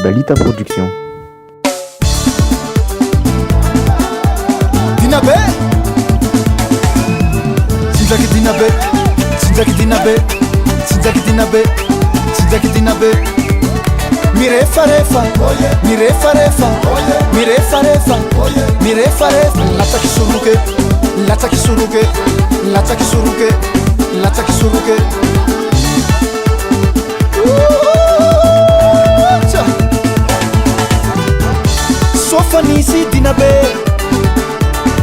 Dalita Production. Dinabe Sinzaki Dinabe Sinzaki Dinabe Sinzaki Dinabe Sinzaki Dinabe Mirefa refa Mirefa refa Mirefa refa Mirefa refa Lataki suruke Lataki suruke Lataki suruke Lataki suruke Sofanisi Dinabe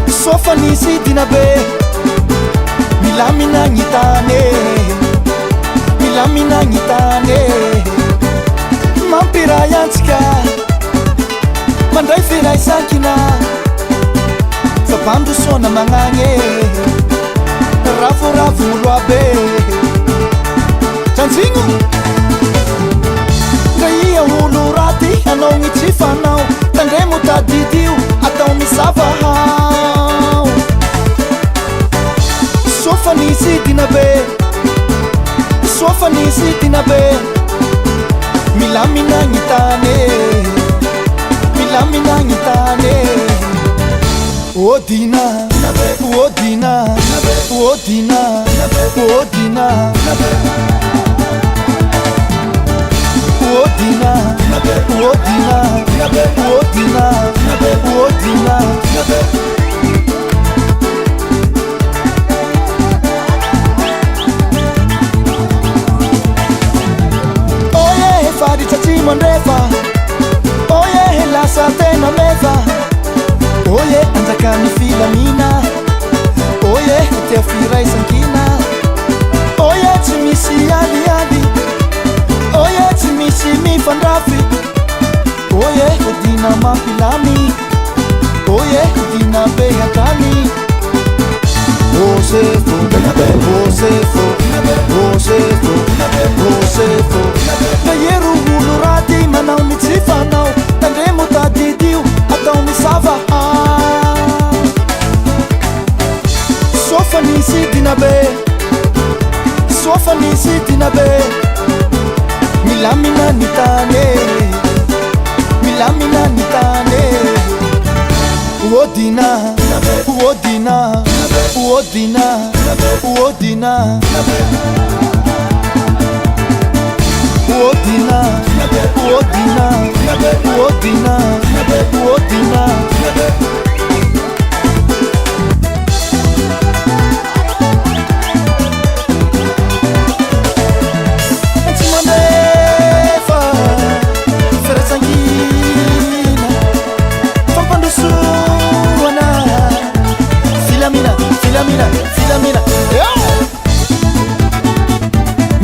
Sofanisi Dinabe Milamina ngitane Milamina ngitane Mampira yantsika Mandray firay sankina Fabambo sona magnagny Ravoravo moloabe Janjigno Raia olo raty anao gny fanao Tandremo tadidio atao misavahao Sofanisi Dinabe Sofanisi Dinabe Milamina ngitane Milamina ngitane Odina Odina Odina Odina Odina Odina Odina Odina Oye fadi tati mondefa Oye lasa tena meva Oye anzakani filamina Oye te firai sankina Oye timisi adi adi Oye timisi mi fandrafi Oye Odina mapilami Oye Odina behatani Osefo Osefo Osefo Osefo Nayeru hulurati manao mitsifanao Tandremo tadidio atao misavahao Sofanisi Dinabe Sofanisi Dinabe Milamina nitane Milamina nitane Odina Odina Odina Odina Odina Odina Odina Odina Filamina, Filamina,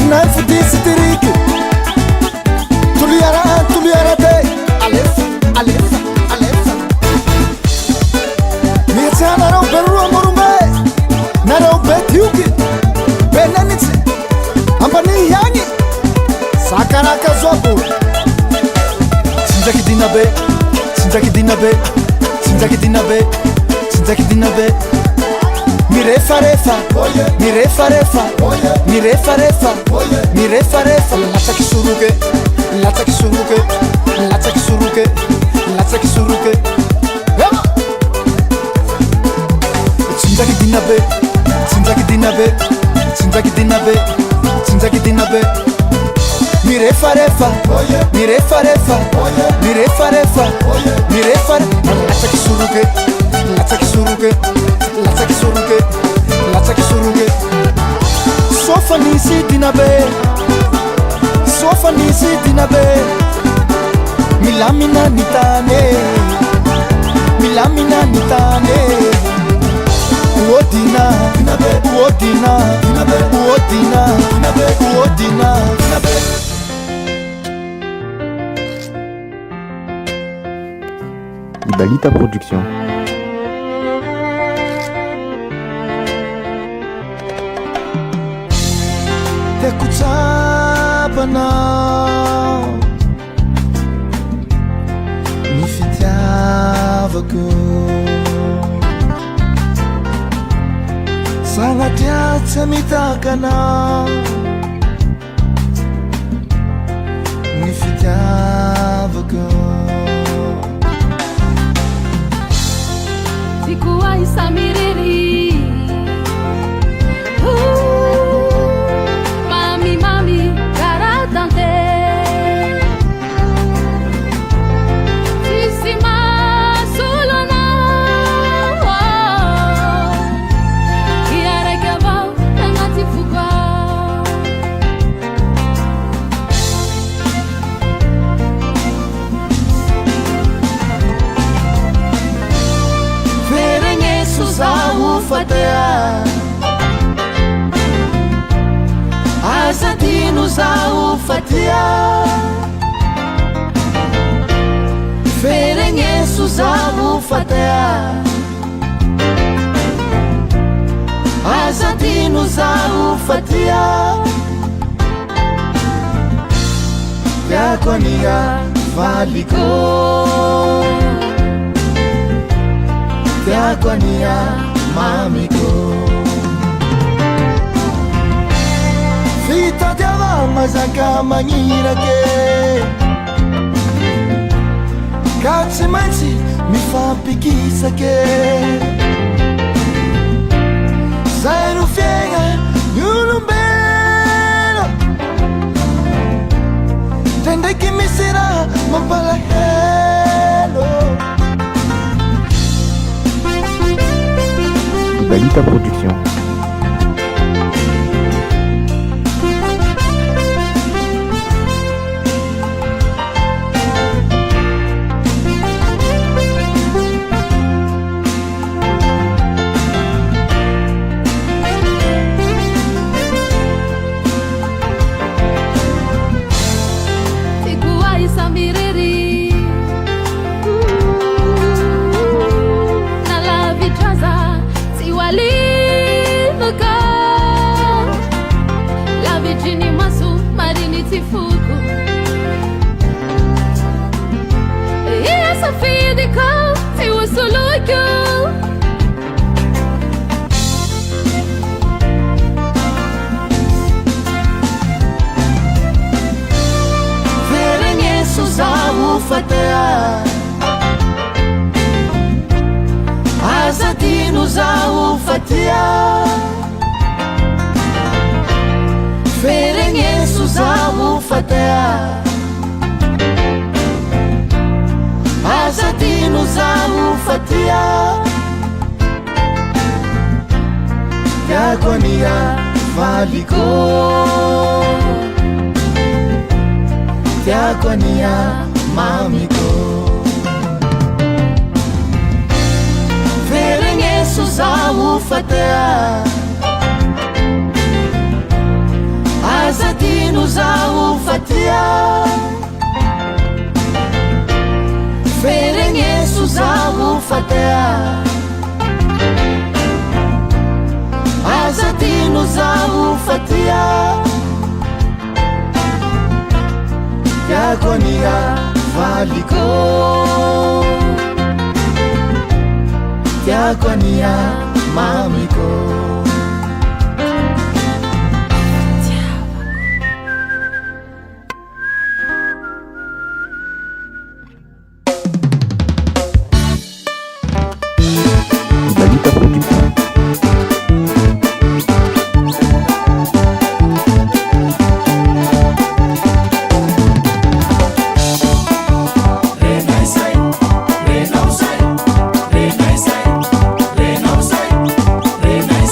Nafudisi tiriki Tuliara te Alef, Alef, Alef Mirta narau beru amorumbe Narau betiuki Benenitsi Ampani yangi Sakaraka zobu Sinzaki Dinabe Sinzaki Dinabe Sinzaki Dinabe Sinzaki Dinabe Mirefa refa, mirefa refa, mirefa refa, mirefa refa. Lataki suruke, lataki suruke, lataki suruke, lataki suruke. Sinzaki Dinabe, Sinzaki Dinabe, Sinzaki Dinabe, Sinzaki Dinabe. Mirefa refa, mirefa refa, mirefa refa, mirefa. Lataki suruke, lataki suruke. Lataki suruke, lataki suruke. Sofanisi Dinabe Sofanisi Dinabe Milamina nitane Milamina nitane Odina Odina Odina Odina Dalita Production. Tekuchabanao Ny fitiavako Sanatria tsy mitakana Ny fitiavako fitovako. Sikuwahi samiriri. Mami, mami, karatante. Sisi masulona. Kiara gabau nangati fugwa. Ferenye suzahu fatea Azadinu zahu fatea Ferenye suzahu fatea Azadinu zahu fatea Yakonia valiko Yakonia mamiko Fita tiava mazaka magnirake Katsy maintsy mifampikisake Zay no fiaigna ny olombelo Ndraindraiky misy raha mampalahelo Balita Production. Sikuwahi samiriri. Nala vitraza siwalivaka. La vijini masu marini tifuku. Iya safidika tiwasuluku. Ferenye suzahu fatea Azadinu zahu fatea Ferenye suzahu fatea Azadinu zahu fatea Yakonia valiko Yakonia mamiko Ferenye suzahu fatea Azadinu zahu fatea Ferenye suzahu fatea Azadinu zahu fatea Yakonia valiko Yakonia mamiko Balita Production. Renai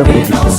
Dalita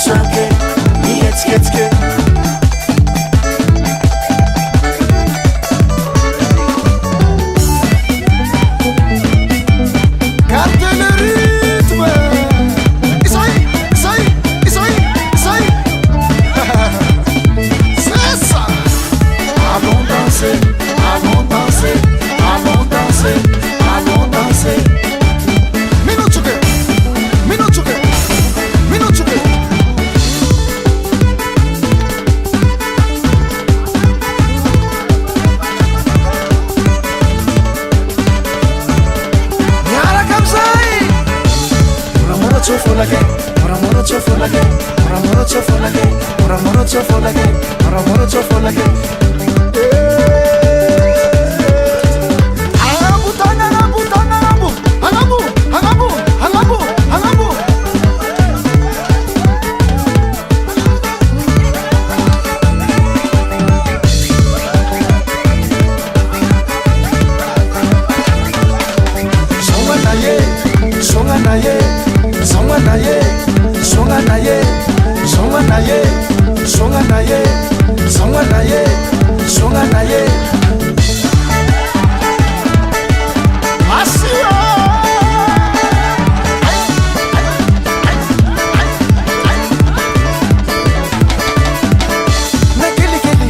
Production. chofolake, moramoro chofolake, moramoro chofolake, moramoro chofolake, moramoro chofolake. Angabu, tangabu, tangabu, angabu, angabu, angabu, angabu. Songa naye, songa naye, songa naye, songa naye, songa naye, songa naye, songa naye. Asio. Na kili kili,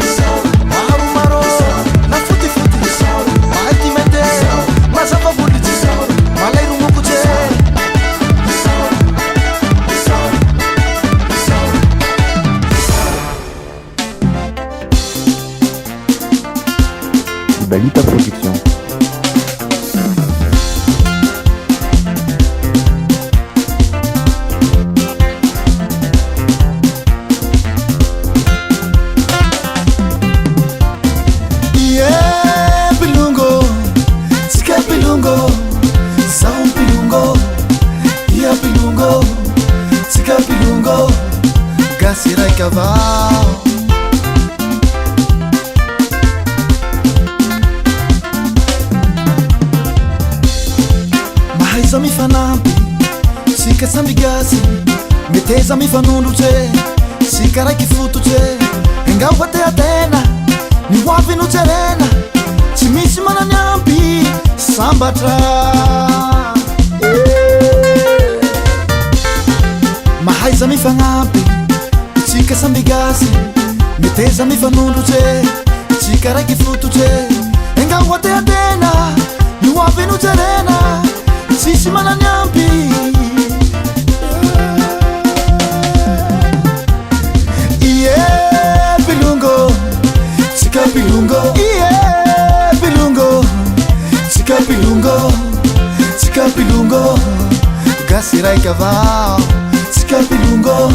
maru maru, na futi futi, maiti mete, mazapa buliti, malairu mukuje. Balita Production. Yeah, Pilungo, Sika Pilungo, Sound Pilungo, Yeah Pilungo, Sika Pilungo, Gasira Cavao. Mahaiza mifanampi, sika sambigasi, meteza mifanundute, sika raiky fototse, enga hoate atena, ny hoavy no jerena, tsy misy mananyampy, sambatra. Mahaiza mifanampy, sika sambigasy, meteza mifanundute, sika raiky fototse, enga hoate atena, ny hoavy no jerena, sisi mananyampi. Yeah, Pilungo, Sika Pilungo. Yeah, Pilungo, Sika Pilungo, Sika Pilungo, Gasirai Cavao. Sika Pilungo,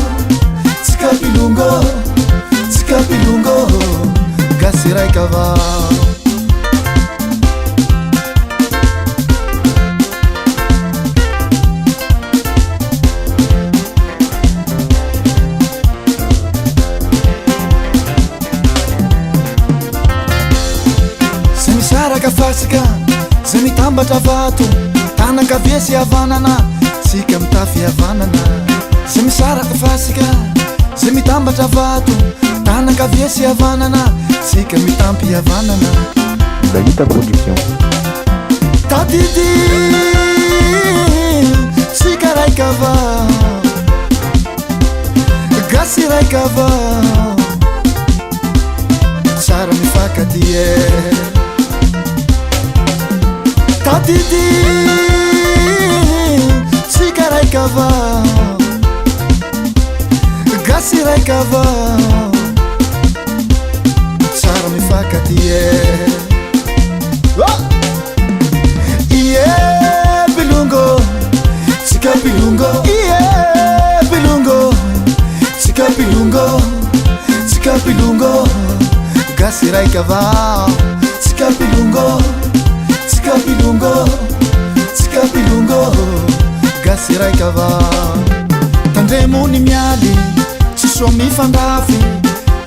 Sika Pilungo, Sika Pilungo, Gasirai Cavao. Fasika, se mitambatra vato, tanakavia sy havanana, sika mitafy havanana. Se misaraka fasika, se mitambatra vato, tanakavia sy havanana, sika mitampy havanana. Balita Production. Tatidi, sika raiky avao, gasy raiky avao, tsara mifankatia. Tatidi, sika raiky avao, gasy raiky avao, tsara mifankatia. Yeah, Pilungo, Sika Pilungo. Yeah, Pilungo, Sika Pilungo, Sika Pilungo, gasy raiky avao, Sika Pilungo, Sika Pilungo, Sika Pilungo, gasy raiky avao. Tandremo ny mialy, tsy soa mifandafy,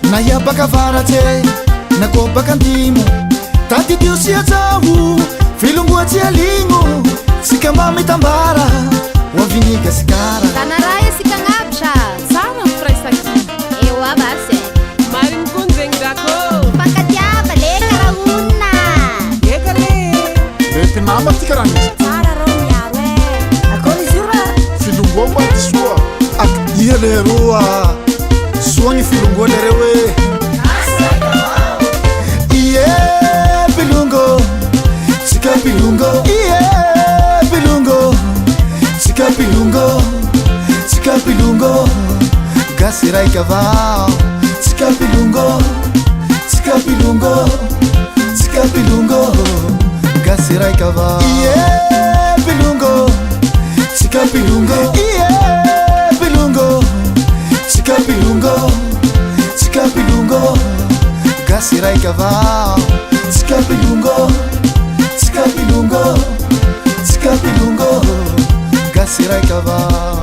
na ia baka avaratse, na koa baka antimo, tadidio sy ajaho, filongoa tsy aligno, sika mba mitambara, hoaviny gasikara. Tanaraha sika gn'absa, tsara ny firaisaki. Eo abase, mariny konjegny dako. Fankatiava le karahonina. Eka le. Mety nama ty karaha misy. Tsara rô miaro akory izy io raha. Filongoa mba ty soa, akidia le roa, soa ny filongoa le reo e. Yeah, Pilungo, Sika Pilungo. Yeah, Pilungo, Sika Pilungo, Sika Pilungo, gasy raiky avao, Sika Pilungo, Sika Pilungo, Sika Pilungo, gasy raiky avao. Yeah, Pilungo, Sika Pilungo. Yeah. kavao tsika pilongo tsika pilongo tsika pilongo gasy ray kavao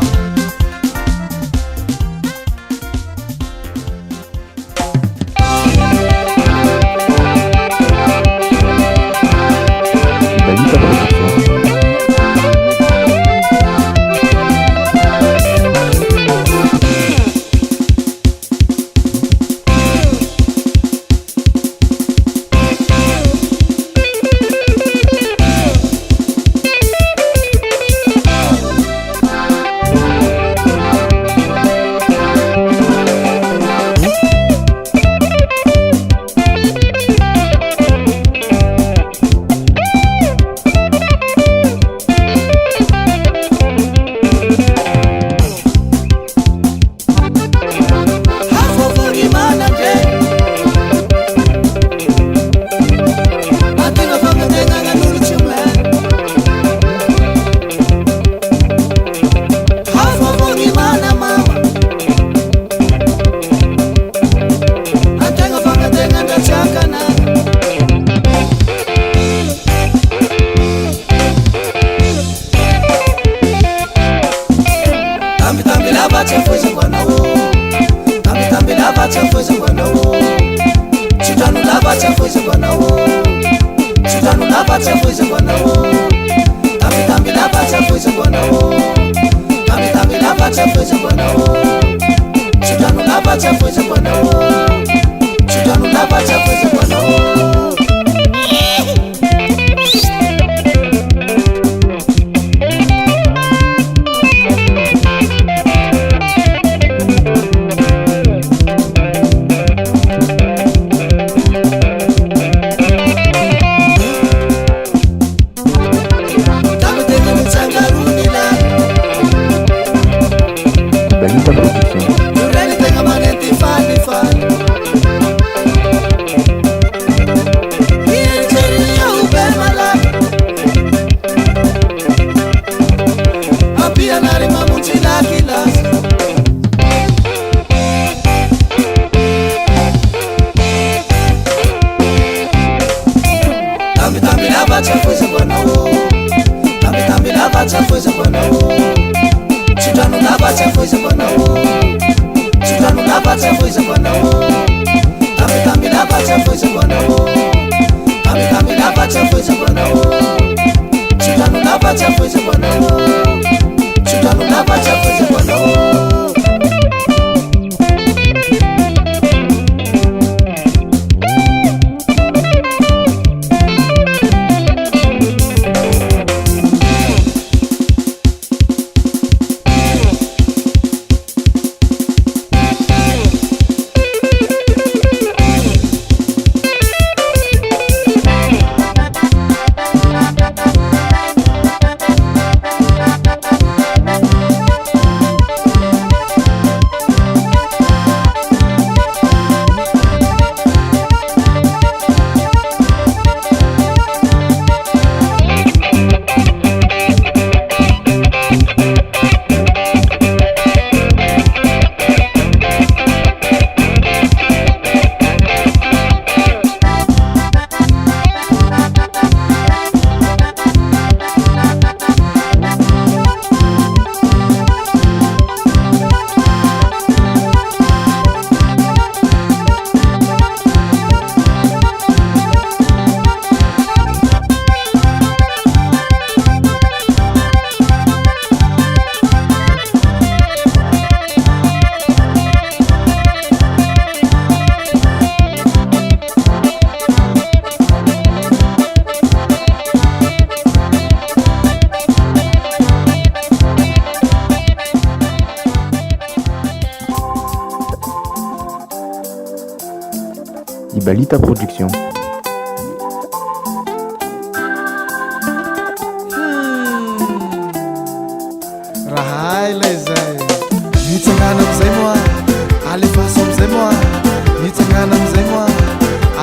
Dalita Production. Ibalita Production. Raha ilay zay mitsangana amizay moa alefaso amizay moa mitsangana amizay moa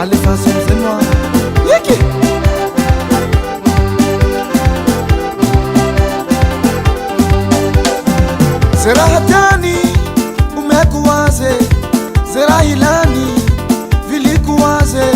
alefaso amizay moa iky ze raha tiany omeko azy ze raha ilany viliko azy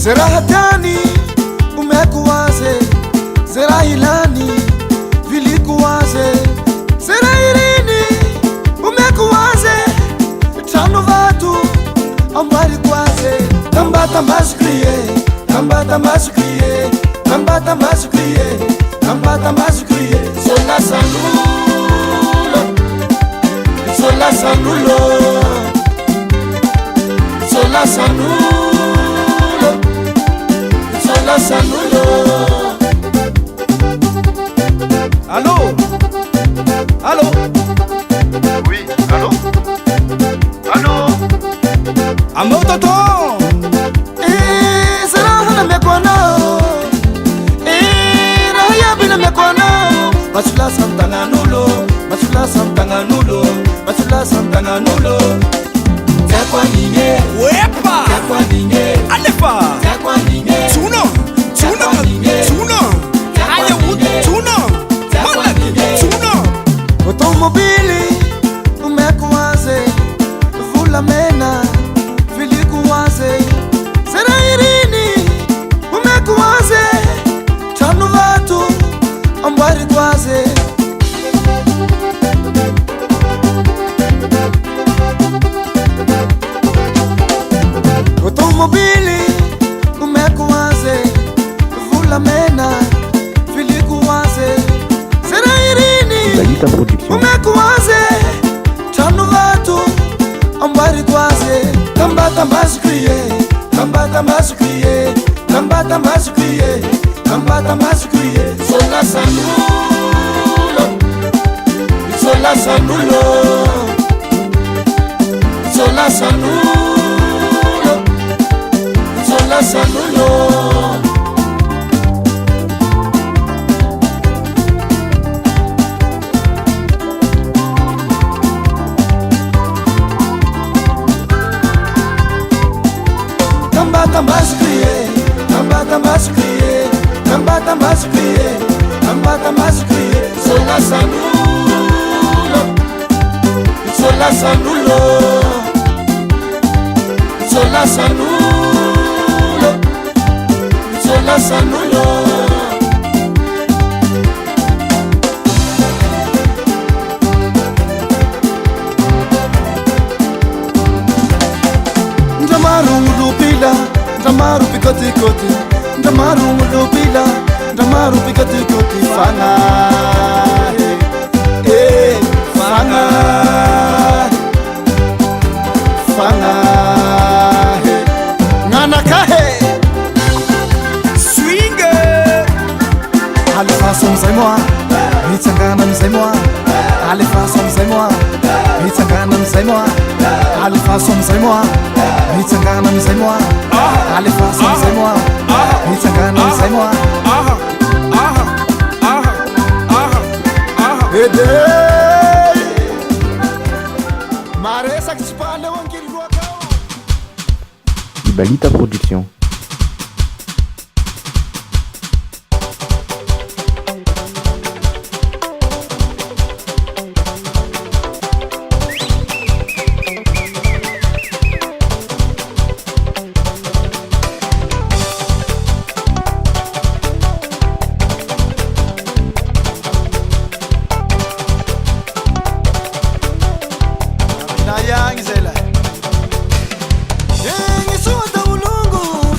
zerahatani umekuwaze zerahilani vilikuwaze zerairini umekuwaze tano vatu ambari kwaze tambata mazukriye tambata mazukriye tambata mazukriye tambata mazukriye sola sanulo sola sanulo sola sanulo sola sanulo. Allô? Allô? Oui, allô? Allô? Amo tonton! Sarahana mekwana Rahayabina mekwana Masula samtanga nulo Masula samtanga nulo Masula samtanga nulo Tekwa ninge Wepa! Tekwa ninge Alefa! Tekwa ninge Tuna! Tuna! Tuna! Aye wood! Tuna! Mala! Tuna! Automobili umekuwaze Vula mena vilikuwaze Zerairini umekuwaze Tanu vatu ambari kwaze Automobili umekuwaze Vula mena vilikuwaze Zerairini Balita Production. umekuwaze tano vatu ambari kwaze tambata mazukriye tambata mazukriye tambata mazukriye tambata mazukriye sola sanulo sola sanulo sola sanulo sola sanulo. Tambata mazukriye, tambata mazukriye, tambata mazukriye, tambata mazukriye, sola sanulo, sola sanulo, sola sanulo, sola sanulo. Ndamaru mulupila, ndamaru pikoti koti, ndamaru mulupila, ndamaru pikoti koti, fanga, fanga, fanga, ngana kahe, Swing! allez façon c'est moi, mitsanganam c'est moi, allez façon c'est moi, mitsanganam c'est moi, allez façon c'est moi. Mitsanganam c'est moi, allez façon c'est moi, mitsanganam c'est moi. Aidez, Maresa que tu parles on qu'il doit Balita Production. Yang zela, yang suata ulungu,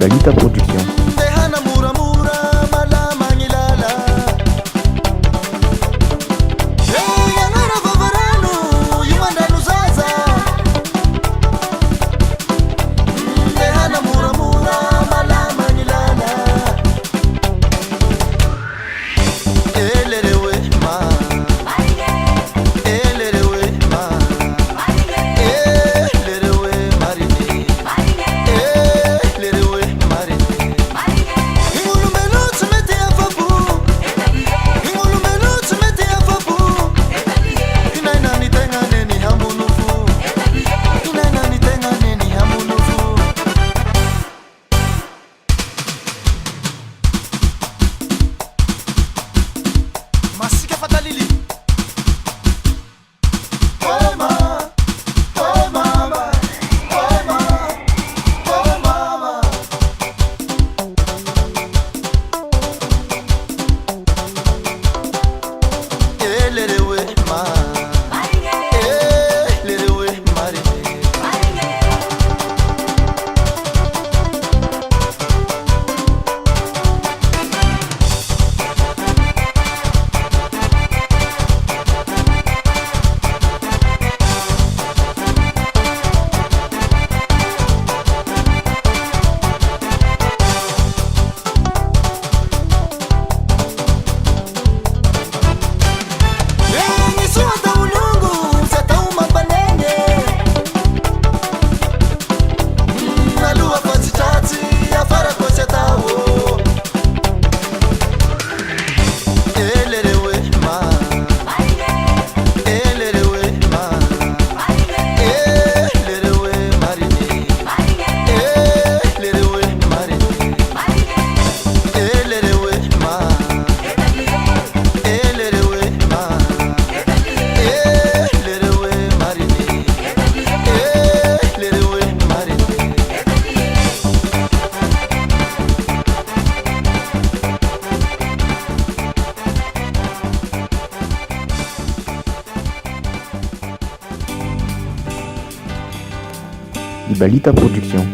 Ibalita Production. Dehana mura-mura malama ngilala yanara vavarano yumandanu zaza Dehana mura-mura malama ngilala Elerewe ma Elerewe ma Elerewe marine Elerewe marine Ingulumelo tumete afabu Ingulumelo tumete afabu Inaina nitenga neni hamunufu Inaina nitenga neni hamunufu Masika fatalili Oh mama Oh mama Oh mama Oh mama Elerewe ma Elerewe marine Ngisuata ulungu satauma panenge Nalua fatitati afara kochetawo Elerewe ma Elerewe ma Elerewe marine Elerewe marine Elerewe ma Elerewe ma Elerewe marine Elerewe marine Ibalita Production.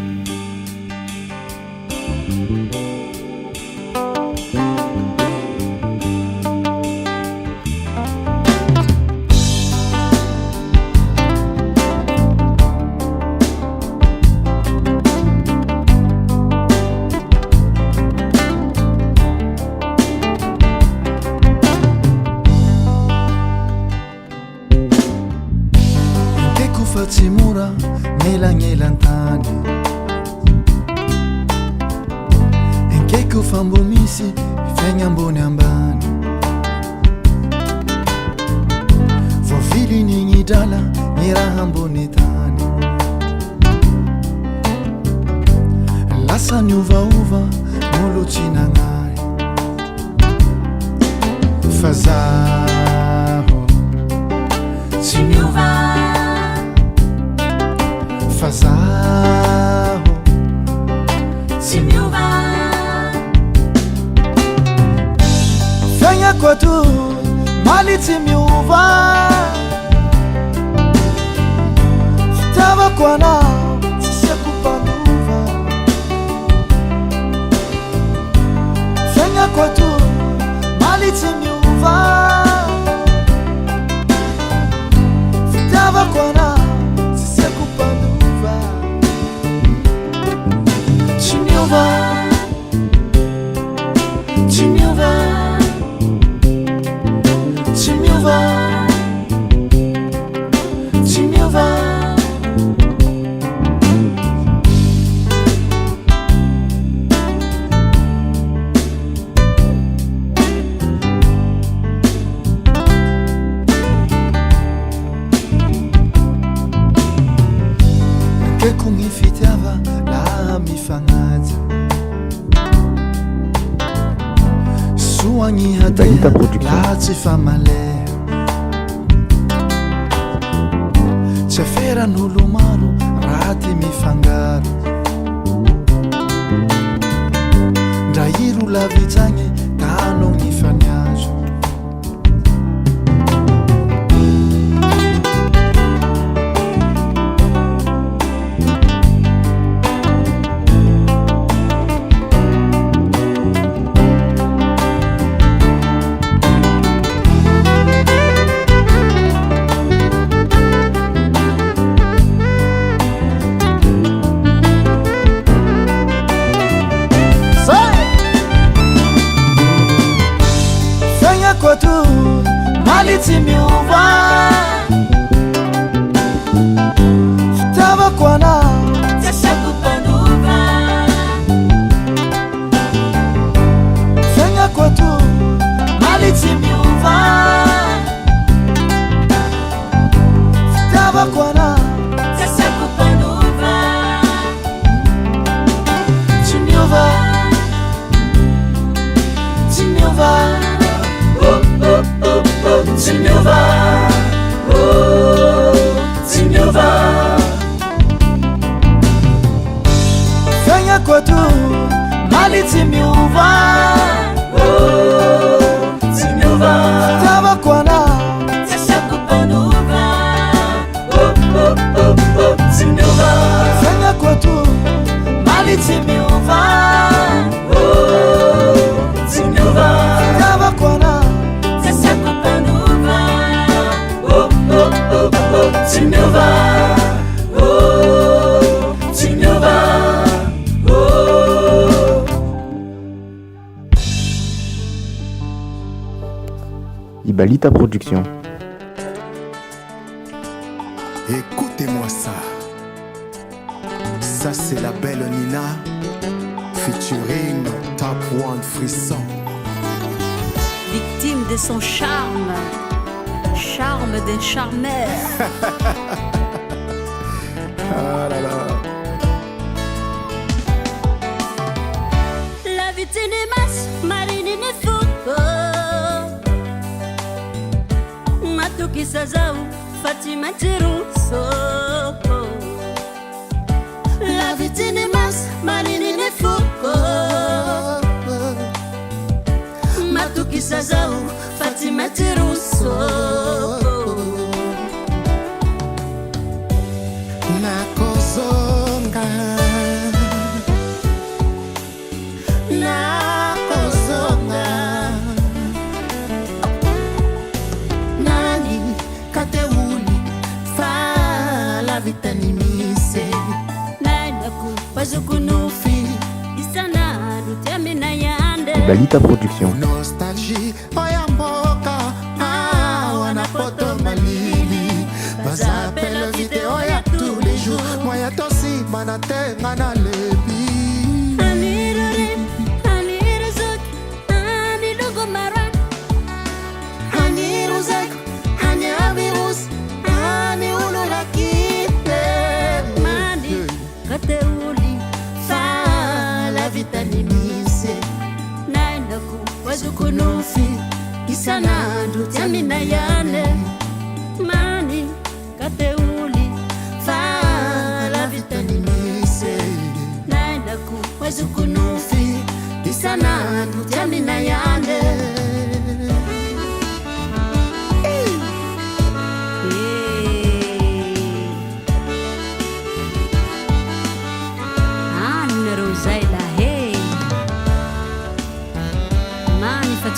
Kekufa tsimura ngelangelantany Kekufa mbomisi fiaigna ambony ambany Voaviliny gny drala ny raha ambony tany Lasa niovaova n'olo tsy nagnay Fa zaho tsy miova Fa zaho tsy miova Fiaignako atoy maly tsy miova Fitiavako anao tsy siako mpanova Fiaignako atoy maly tsy miova Fitiavako anao tsy siako mpanova Tsy miova Tsy miova Tsy miova Tsy miova Keko gny fitiava laha mifagnaja Soa gny Ibalita hatea Production. laha tsy famaleha Tsy aferan'olo maro raty mifangaro Ndra iro lavitsagny tano gny faniazo Tabakwana Sasa kupanuva Chimiova Chimiova Chimiova Chimiova Fanya kwa tu Mali Chimiova Chimiova Tabakwana Sasa kupanuva Chimiova Fanya kwa tu Mali Chimiova Chimiova Tabakwana Sasa kupanuva Chimiova Chimiova Ibalita Production. Écoutez-moi ça. Ça c'est la belle Nina featuring Top One Frisson. Victime de son charme, charme des charmeurs. Ah là là. La victime des masses, Marine Nefuko Matuki Sazao, Fatima Tiruso. La victime des masses, Marine Nefuko Matuki Sazao, Fatima Tiruso. Nakozonga Nakozonga Nani kateuli Fa la vitanimise Nainaku, Pazukunufi, Isana, Lutemina Yande. Ibalita Production. Nostalgie oyamboka wanapoto malili bazapela video ya tous les jours moya tosi banatenga na lebi Anirore, Aniruzuk, Anilugo Marak, Aniruzek Anirvirus Aniululakite Mani, Kateuli, Fa la vitanimise Nainaku, Pazukunufi, Isana, Lutemina Yande. Mani, Kateuli, Fa la vitanimise Nainaku, Pazukunufi, Isana, Lutemina Yande.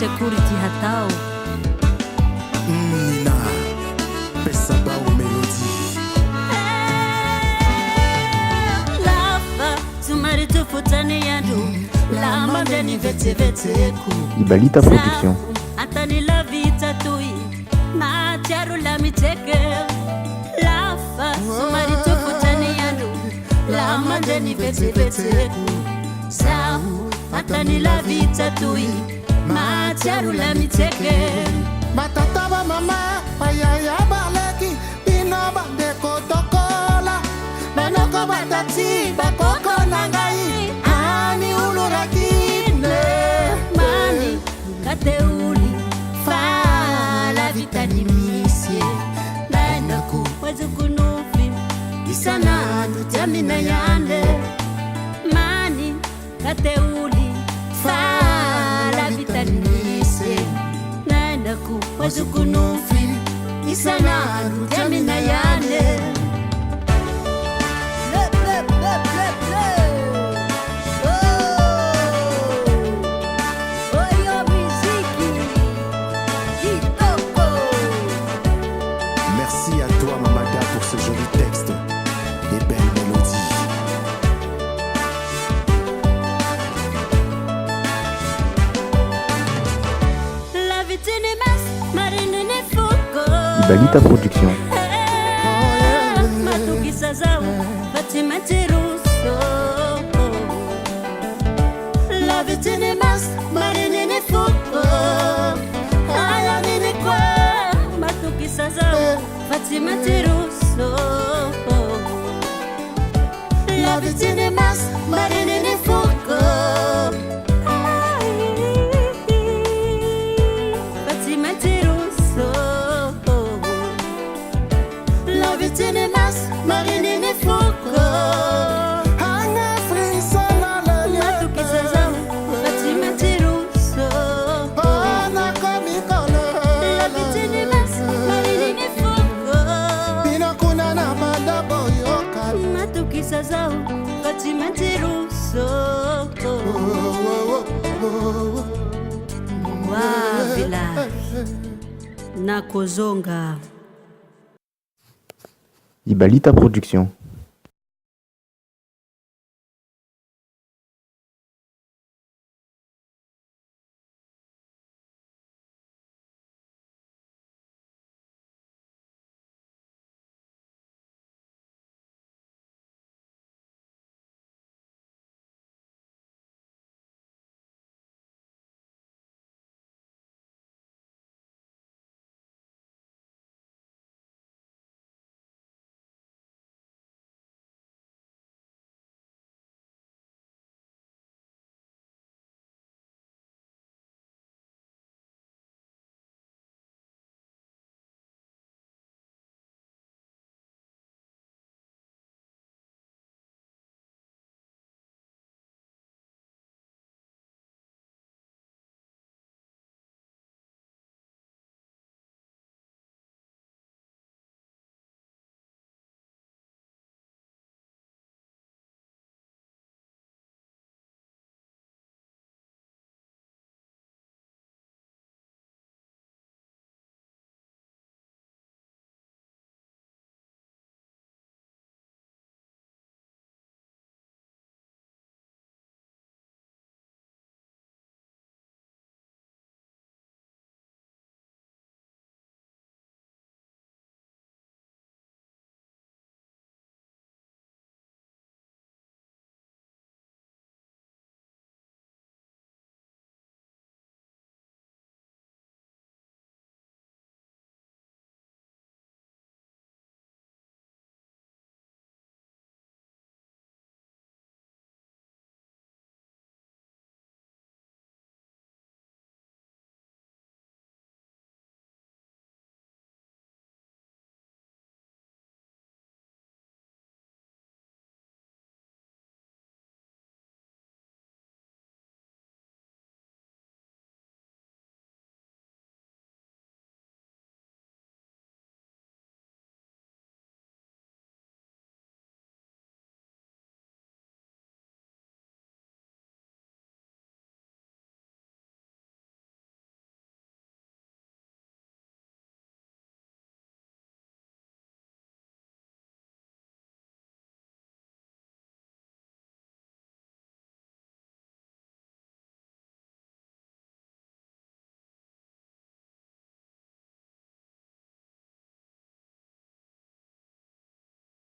Security hatao Nina pesa bao melody Lava Sumari tufutani yandu Lama deni vete vete ku Ibalita Production. Atani la vita tui Macharu la miteke Lava Sumari tufutani yandu Lama deni vete vete ku Sahu Atani la vita tui Macharu la miteke batata ba mama bayaya baleki bino bandeko tokola banoko batati bakoko na ngai ani ulurakine Mani Kateuli Fa la vitanimise Nainaku Pazukunufi Isana Lutemina Yande Mani Kateuli Fa la vitanimise Nainaku Pazukunufi Isana Lutemina Yande. Merci à toi Mamada pour ce joli texte et belle mélodie. La vitine mas Marine Nefuko Ibalita Production. Matuki Sazao, Fatima Tiruso. La vitine mas Marine Nefuko Aya nini kwa Matuki Sazao, Fatima Tiruso. vitini mas marinini fuko Fatimatiruso La vitini mas marinini fuko Hanga frisa la lele Matukisazao Fatimatiruso Ona komikolo La vitini mas marinini fuko Bino kuna na madabo yoka Matukisazao Fatimatiruso Wavila Nakozonga Ibalita Production.